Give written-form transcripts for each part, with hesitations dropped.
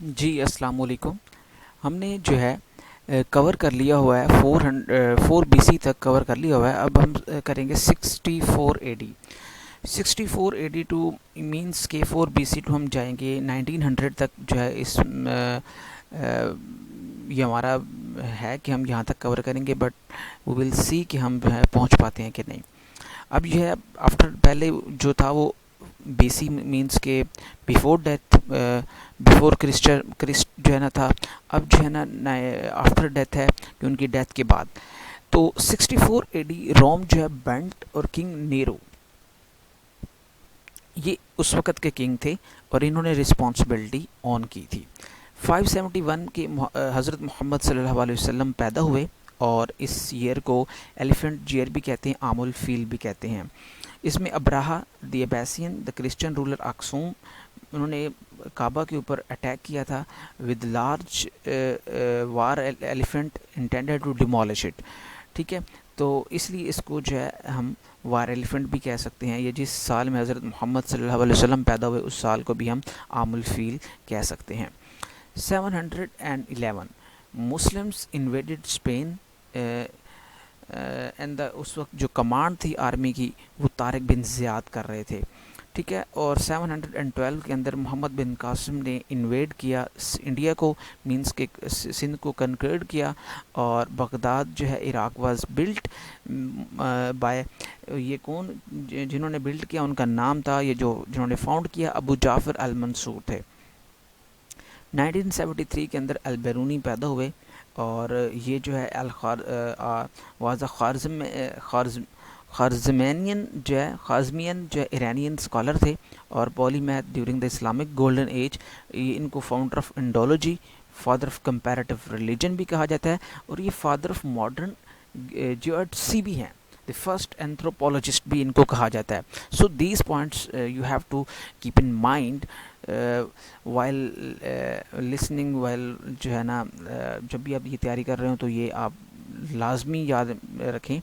जी, अस्सलाम वालेकुम। हमने जो है कवर कर लिया हुआ है 4 बीसी तक कवर कर लिया हुआ है। अब हम करेंगे 64 एडी। 64 एडी टू मींस के 4 बीसी टू हम जाएंगे 1900 तक जो है ये हमारा है कि हम यहाँ तक कवर करेंगे, बट वो विल सी कि हम जो है पहुँच पाते हैं कि नहीं। अब ये है आफ्टर, पहले जो था वो बीसी मींस के बिफोर डेथ, बिफोर क्रिस्ट जो है ना था। अब जो है ना आफ्टर डेथ है कि उनकी डेथ के बाद। तो 64 एडी रोम जो है बेंट और किंग नेरो ये उस वक़्त के किंग थे और इन्होंने रिस्पॉन्सिबिलिटी ऑन की थी। 571 के हज़रत मोहम्मद सल्लल्लाहु अलैहि वसल्लम पैदा हुए और इस ईयर को एलिफेंट ईयर भी कहते हैं, आमुल फील भी कहते हैं। इसमें Abraha the Abyssinian the Christian ruler Aksum, उन्होंने काबा के ऊपर अटैक किया था with large war elephant intended to demolish it. ठीक है, तो इसलिए इसको जो है हम वार एलिफेंट भी कह सकते हैं। ये जिस साल में हज़रत मोहम्मद सल्लल्लाहु अलैहि वसल्लम पैदा हुए उस साल को भी हम आमुल फील कह सकते हैं। 711 मुस्लिम्स इन्वेडेड स्पेन एंड उस वक्त जो कमांड थी आर्मी की वो तारिक बिन ज़ियाद कर रहे थे। ठीक है, और 712 के अंदर मोहम्मद बिन कासिम ने इन्वेड किया इंडिया को, मींस के सिंध को कन्क्वर्ड किया। और बगदाद जो है इराक वाज बिल्ट बाय, ये कौन जिन्होंने बिल्ड किया उनका नाम था, ये जो जिन्होंने फाउंड किया अबू जाफ़र अल मंसूर थे। 1973 के अंदर अल बैरूनी पैदा हुए और ये जो है वाज़ा खारज़मियन जो है ईरानियन स्कॉलर थे और polymath during the Islamic golden age. ये इनको founder of Indology, father of comparative religion भी कहा जाता है और ये फादर ऑफ मॉडर्न जियोलॉजी भी हैं। द फर्स्ट एंथ्रोपोलॉजिस्ट भी इनको कहा जाता है। So these points you have to keep in mind while listening, while जो है ना जब भी आप ये तैयारी कर रहे हो तो ये आप लाजमी याद रखें।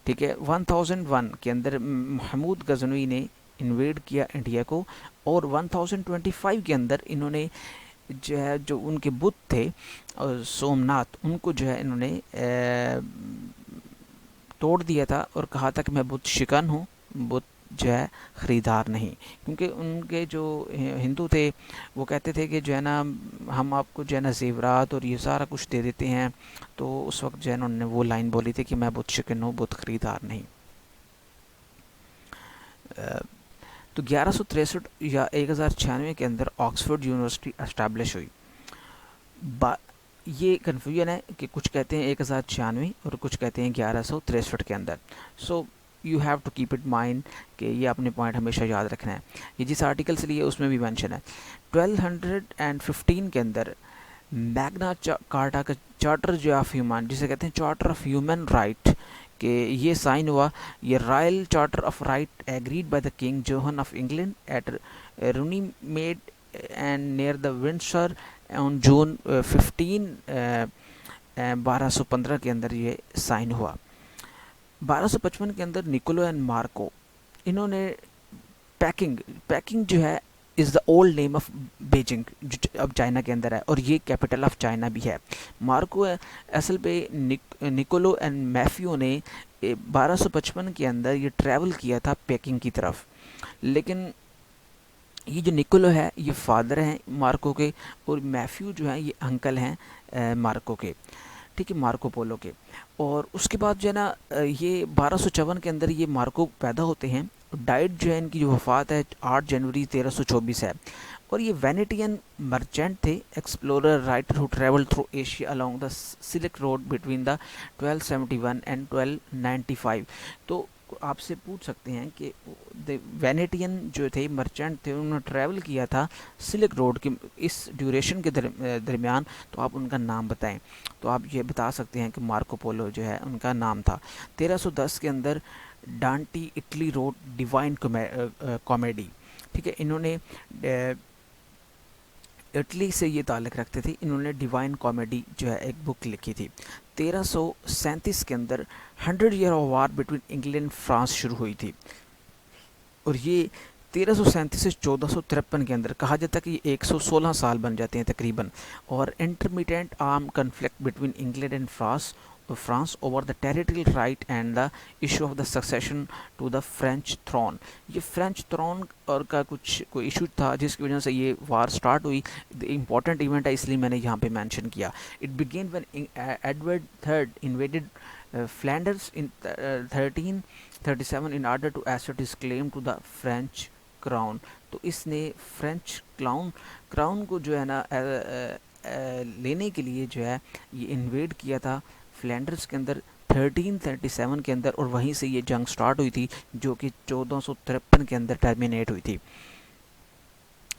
ठीक है, 1001 के अंदर महमूद गजनवी ने इन्वेड किया इंडिया को और 1025 के अंदर इन्होंने जो है जो उनके बुत थे सोमनाथ, उनको जो है इन्होंने तोड़ दिया था और कहा था कि मैं बुत शिकन हूँ, बुत जो है ख़रीदार नहीं। क्योंकि उनके जो हिंदू थे वो कहते थे कि जो है ना हम आपको जो है ना ज़ेवरात और ये सारा कुछ दे देते हैं। तो उस वक्त जो है ना उन्होंने वो लाइन बोली थी कि मैं बुत शिकन हूँ, बुत ख़रीदार नहीं। तो 1163 या 1096 के अंदर ऑक्सफोर्ड यूनिवर्सिटी एस्टैब्लिश हुई। ये कन्फ्यूजन है कि कुछ कहते हैं 1096 और कुछ कहते हैं 1163 के अंदर। So you have to keep it mind कि ये अपने पॉइंट हमेशा याद रखना है। ये जिस आर्टिकल से लिए उसमें भी मेंशन है। 1215 के अंदर मैग्ना कार्टा का चार्टर जो ऑफ ह्यूमन, जिसे कहते हैं चार्टर ऑफ ह्यूमन राइट, कि ये साइन हुआ। ये royal charter of right agreed by the king John of England at Runnymede and near the Windsor on June 15 1215 के अंदर ये साइन हुआ। 1255 के अंदर निकोलो एंड मार्को, इन्होंने पैकिंग जो है is the old name of Beijing, जो अब चाइना के अंदर है और ये कैपिटल ऑफ चाइना भी है। मार्को असल पे निकोलो एंड मैफ्यू ने 1255 के अंदर ये ट्रैवल किया था पेकिंग की तरफ। लेकिन ये जो निकोलो है ये फादर हैं मार्को के और मैफ्यू जो है ये अंकल हैं मार्को के। ठीक है, मार्को पोलो के। और उसके बाद जो है ना ये 1254 के अंदर ये मार्को पैदा होते हैं। डाइट जो है इनकी जो वफ़ात है 8 जनवरी 1324 है। और ये वेनेटियन मर्चेंट थे, explorer, writer who travel through Asia along the silk road between the 1271 and 1295। तो आपसे पूछ सकते हैं कि द वेनेटियन जो थे मर्चेंट थे उन्होंने ट्रैवल किया था सिल्क रोड के इस ड्यूरेशन के दरमियान, तो आप उनका नाम बताएं। तो आप ये बता सकते हैं कि मार्को पोलो जो है उनका नाम था। 1310 के अंदर डांटी इटली रोड डिवाइन कॉमेडी। ठीक है, इन्होंने इटली से ये ताल्लुक़ रखते थे, इन्होंने डिवाइन कॉमेडी जो है एक बुक लिखी थी। 1337 के अंदर 100 year of war between England France शुरू हुई थी और ये 1337 से 1453 के अंदर कहा जाता है कि ये 116 साल बन जाते हैं तकरीबन। और intermediate arm conflict between England and France over the territorial right and the issue of the succession to the French throne. ये फ्रेंच थ्रोन और का कुछ कोई इशू था जिसकी वजह से ये वार स्टार्ट हुई। इंपॉर्टेंट इवेंट है इसलिए मैंने यहाँ पे मेंशन किया। It began when Edward third invaded Flanders in 1337 in order to assert his claim to the French crown. तो इसने फ्रेंच क्राउन को जो है ना लेने के लिए जो है ये इन्वेड किया था फ्लैंडर्स के अंदर 1337 के अंदर, और वहीं से ये जंग स्टार्ट हुई थी जो कि 1453 के अंदर टर्मिनेट हुई थी।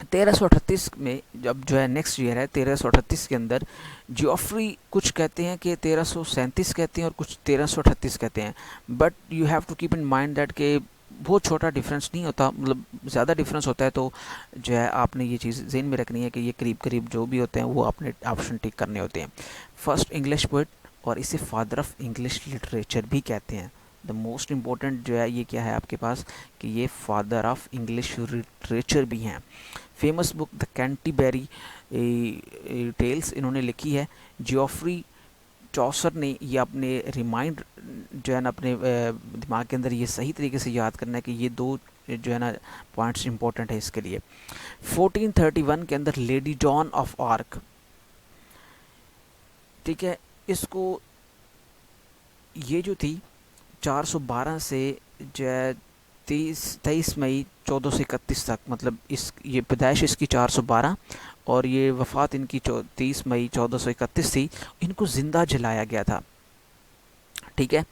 1338 में जब जो है नेक्स्ट ईयर है 1338 के अंदर जियोफ्री, कुछ कहते हैं कि 1337 कहते हैं और कुछ 1338 कहते हैं, but you have to keep in mind that के बहुत छोटा डिफरेंस नहीं होता, मतलब ज़्यादा डिफरेंस होता है तो जो है आपने ये चीज़ ज़हन में रखनी है कि ये करीब करीब जो भी होते हैं वो आपने ऑप्शन टिक करने होते हैं। फर्स्ट इंग्लिश पोइट, और इसे फादर ऑफ इंग्लिश लिटरेचर भी कहते हैं। द मोस्ट इम्पोर्टेंट जो है ये क्या है आपके पास कि ये फादर ऑफ इंग्लिश लिटरेचर भी हैं। Famous book the Canterbury Tales इन्होंने लिखी है। जियोफ्री चौसर ने ये अपने रिमाइंड जो है ना अपने दिमाग के अंदर ये सही तरीके से याद करना है कि ये दो जो है ना पॉइंट्स इंपॉर्टेंट है इसके लिए। 1431 के अंदर लेडी जॉन ऑफ आर्क, ठीक है, इसको ये जो थी 412 से जो है 23 मई 1431 तक, मतलब इस ये पैदाइश इसकी 412 और ये वफ़ात इनकी 30 मई 1431 थी। इनको ज़िंदा जलाया गया था, ठीक है।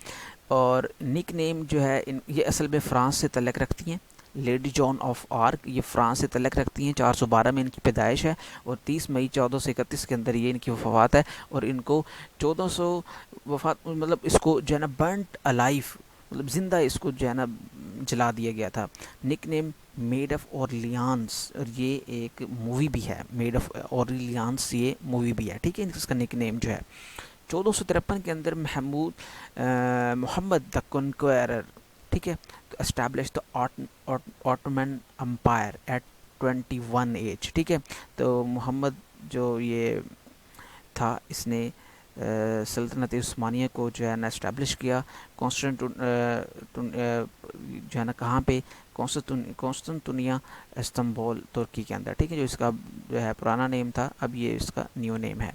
और निक नेम जो है ये असल में फ़्रांस से तल्लक़ रखती हैं। लेडी जॉन ऑफ आर्क ये फ़्रांस से तल्लक़ रखती हैं, 412 में इनकी पैदाइश है और 30 मई 1431 के अंदर ये इनकी वफ़ात है। और इनको 1400 वफ़ात मतलब इसको जो है ना बर्नट अलाइव, मतलब ज़िंदा इसको जो है ना जला दिया गया था। निक नेम मेड ऑफ ऑरलियांस, और ये एक मूवी भी है, मेड ऑफ ऑरलियांस ये मूवी भी है, ठीक है, इसका निक नेम जो है। 1453 के अंदर मोहम्मद द कॉन्क्वेरर, ठीक है, तो establish the Ottoman Empire at 21 age, ठीक है। तो मोहम्मद जो ये था इसने सल्तनत उस्मानिया को जो है ना इस्टेब्लिश किया। जो है ना कहाँ पे, कॉन्स्टेंटिनिया इस्तांबुल तुर्की के अंदर, ठीक है, जो इसका जो है पुराना नेम था अब ये इसका न्यू नेम है।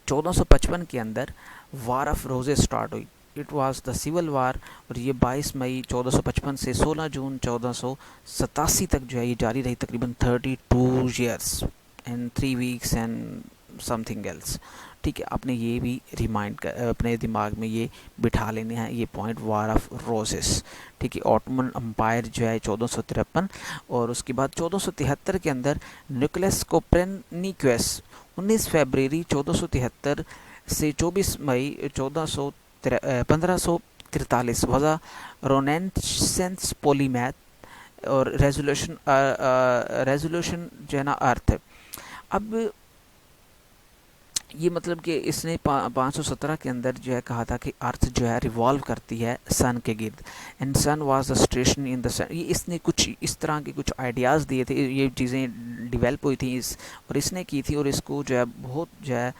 1455 के अंदर वार ऑफ रोजेस स्टार्ट हुई। It was the civil war, और ये 22 मई 1455 से 16 जून 1487 तक जो है ये जारी रही, तकरीबन 32 years and 3 weeks and something else, ठीक है। आपने ये भी रिमाइंड कर अपने दिमाग में ये बिठा लेने हैं ये पॉइंट, वार ऑफ रोजेस, ठीक है। ऑटोमन एम्पायर जो है 1453, और उसके बाद 1473 के अंदर निकोलस कोपरनिकस 19 फरवरी 1473 से 24 मई 1543 वज़ा रोनेसेंस पॉलीमैथ और रेजोल्यूशन जो है ना अर्थ। अब ये मतलब कि इसने 517 के अंदर जो है कहा था कि अर्थ जो है रिवॉल्व करती है सन के गिर्द, and sun was the station in the sun. ये इसने कुछ इस तरह के कुछ आइडियाज़ दिए थे, ये चीज़ें डेवलप हुई थी और इसने की थी, और इसको जो है बहुत जो है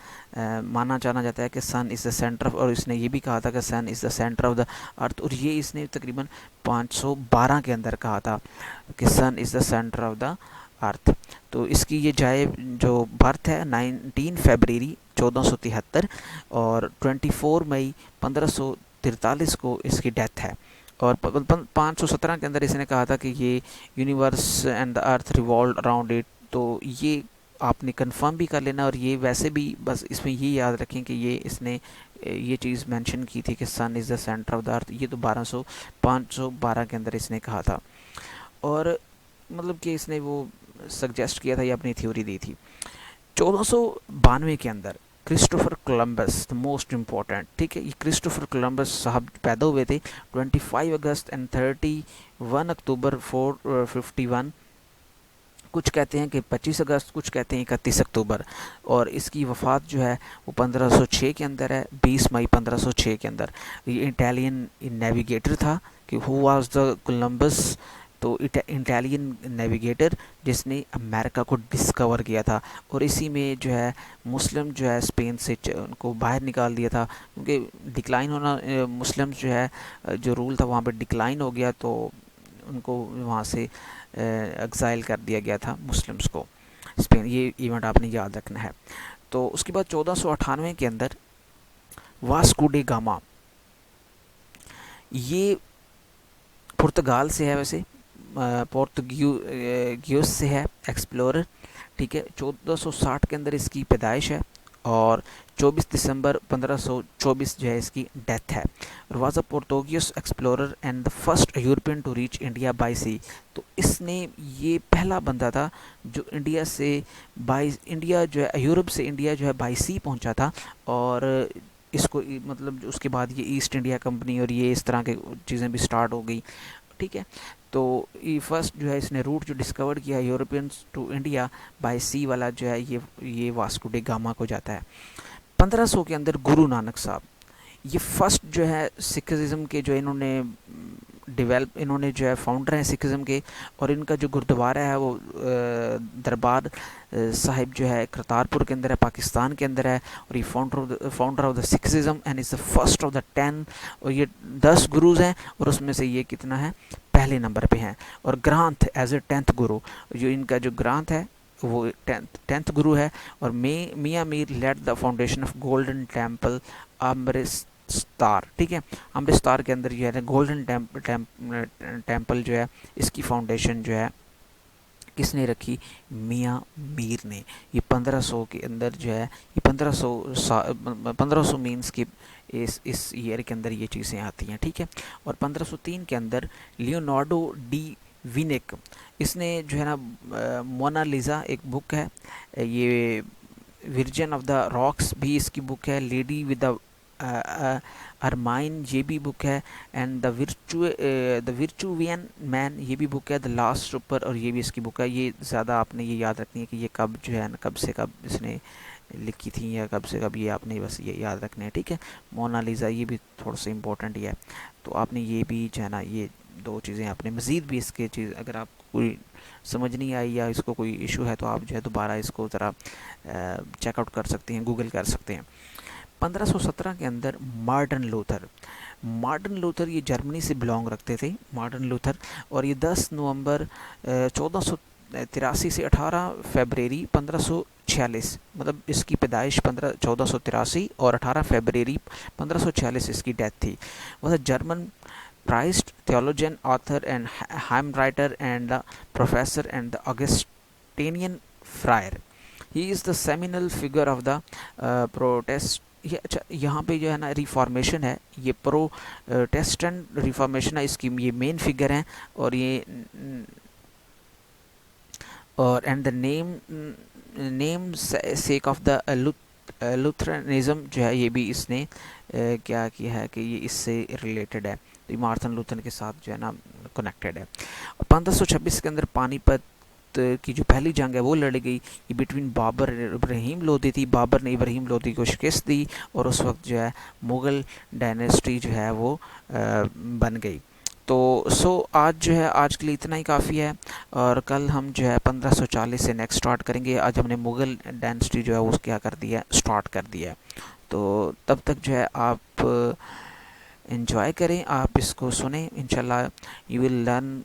माना जाना जाता है कि sun is the centre of, और इसने ये भी कहा था कि sun is the centre of the earth, और ये इसने तकरीबन 512 के अंदर कहा था कि sun is the centre of the earth. तो इसकी ये जाए जो बर्थ है 19 फरवरी 1473 और 24 मई 1543 को इसकी डेथ है। और 517 के अंदर इसने कहा था कि ये universe and the earth revolve around it. तो ये आपने कंफर्म भी कर लेना, और ये वैसे भी बस इसमें ये याद रखें कि ये इसने ये चीज़ मेंशन की थी कि sun is the centre of the earth, ये तो 512 के अंदर इसने कहा था, और मतलब कि इसने वो सजेस्ट किया था, ये अपनी थ्योरी दी थी। 1492 के अंदर Christopher Columbus, the most important, ठीक है, ये क्रिस्टोफर कोलंबस साहब पैदा हुए थे 25 अगस्त एंड 31 अक्टूबर 451। कुछ कहते हैं कि 25 अगस्त, कुछ कहते हैं 31 अक्टूबर, और इसकी वफ़ात जो है वो 1506 के अंदर है, 20 मई 1506 के अंदर। ये इटालियन नेविगेटर था कि हु वाज द कोलंबस तो इटालियन नेविगेटर जिसने अमेरिका को डिस्कवर किया था, और इसी में जो है मुस्लिम जो है स्पेन से उनको बाहर निकाल दिया था, क्योंकि डिक्लाइन होना मुस्लिम जो है जो रूल था वहाँ पे डिक्लाइन हो गया, तो उनको वहाँ से एक्साइल कर दिया गया था मुस्लिम्स को स्पेन। ये इवेंट आपने याद रखना है। तो उसके बाद 1498 के अंदर वास्को डे गामा, ये पुर्तगाल से है, वैसे पोर्तुगीज से है एक्सप्लोरर, ठीक है। 1460 के अंदर इसकी पैदाइश है और 24 दिसंबर 1524 जो है इसकी डेथ है। Was a Portuguese explorer and the first European to reach India by sea. तो इसने ये पहला बंदा था जो इंडिया से इंडिया जो है यूरोप से इंडिया जो है बाय सी पहुंचा था। और इसको मतलब उसके बाद ये ईस्ट इंडिया कंपनी और ये इस तरह के चीज़ें भी स्टार्ट हो गई, ठीक है। तो ये फर्स्ट जो है इसने रूट जो डिस्कवर किया यूरोपियंस टू इंडिया बाय सी वाला जो है ये वास्को डे गामा को जाता है। 1500 के अंदर गुरु नानक साहब, ये फर्स्ट जो है सिखिज़्म के जो इन्होंने जो है फाउंडर हैं सिखिज़्म के। और इनका जो गुरुद्वारा है वो दरबार साहिब जो है करतारपुर के अंदर है, पाकिस्तान के अंदर है। और ये founder of the Sikhism and is the first of the 10। और ये 10 गुरुज हैं और उसमें से ये कितना है, पहले नंबर पे हैं। और ग्रांथ एज ए 10th गुरु, जो इनका जो ग्रांथ है वो 10th गुरु है। और Mian Mir led the foundation of Golden Temple Amritsar, ठीक है। अमृतसर के अंदर जो है गोल्डन टेम्पल जो है इसकी फाउंडेशन जो है किसने रखी, मियाँ मीर ने। ये 1500 के अंदर जो है ये 1500 मीन्स की इस ईयर के अंदर ये चीज़ें आती हैं, ठीक है। और 1503 के अंदर लियोनार्डो डी विनिक, इसने जो है ना मोनालिसा एक बुक है, ये विर्जन ऑफ द रॉक्स भी इसकी बुक है, लेडी विद द अरमाइन ये भी बुक है, एंड द विर्चुवियन मैन ये भी बुक है, द लास्ट सुपर और ये भी इसकी बुक है। ये ज़्यादा आपने ये याद रखनी है कि ये कब जो है ना कब से कब इसने लिखी थी या कब से कब, ये आपने बस ये याद रखने हैं, ठीक है। मोनालिसा ये भी थोड़ा सा इम्पोर्टेंट ही है, तो आपने ये भी जो है ना ये 2 चीज़ें आपने मज़ीद भी इसके चीज़ अगर आपको कोई समझ नहीं आई या इसको कोई इशू है तो आप जो है दोबारा इसको ज़रा चेकआउट कर सकते हैं, गूगल कर सकते हैं। 1517 के अंदर मार्टिन लूथर ये जर्मनी से बिलोंग रखते थे, मार्टिन लूथर। और ये 10 नवंबर 1483 से 18 फरवरी 1546, मतलब इसकी पैदाइश 1483 और 18 फरवरी 1546 इसकी डेथ थी। वह German priest theologian, author and hymn writer and the professor and the Augustinian friar. He is the seminal figure of the protest। ये अच्छा यहाँ पे जो है ना रिफॉर्मेशन है, ये प्रोटेस्टेंट रिफॉर्मेशन है, इसकी ये मेन फिगर हैं। और ये और and the namesake of the Lutheranism जो है ये भी इसने क्या किया है कि ये इससे रिलेटेड है, तो मार्टिन लूथर के साथ जो है ना कनेक्टेड है। और 1526 के अंदर पानीपत की जो पहली जंग है वो लड़ी गई, ये बिटवीन बाबर और इब्राहिम लोदी थी। बाबर ने इब्राहिम लोदी को शिकस्त दी और उस वक्त जो है मुग़ल डायनेस्टी जो है वो बन गई। तो आज जो है आज के लिए इतना ही काफ़ी है, और कल हम जो है 1540 से नेक्स्ट स्टार्ट करेंगे। आज हमने मुग़ल डायनेस्टी जो है वो क्या कर दिया, स्टार्ट कर दिया। तो तब तक जो है आप एंजॉय करें, आप इसको सुने, इंशाल्लाह यू विल लर्न।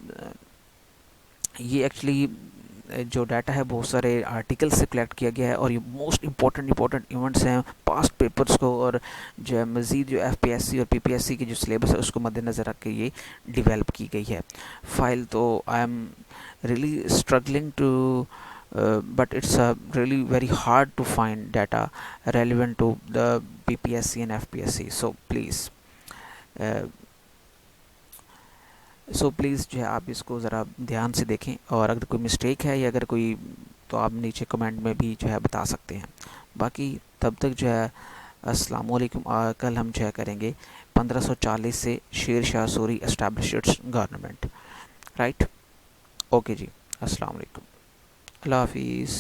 ये एक्चुअली जो डाटा है बहुत सारे आर्टिकल से कलेक्ट किया गया है और ये मोस्ट इम्पॉर्टेंट इवेंट्स हैं पास्ट पेपर्स को, और जो है मज़ीद जो एफपीएससी और पीपीएससी की जो सिलेबस है उसको मद्देनज़र रख के ये डेवलप की गई है फाइल। तो I am really struggling to but it's really very hard to find data relevant to the PPSC and FPSC, so please जो है आप इसको ज़रा ध्यान से देखें, और अगर कोई मिस्टेक है या अगर कोई तो आप नीचे कमेंट में भी जो है बता सकते हैं। बाकी तब तक जो है अस्सलाम वालेकुम। कल हम जो है करेंगे 1540 से Sher Shah Suri establish its government, right. Okay जी, अस्सलाम वालेकुम, अल्लाह हाफिज़।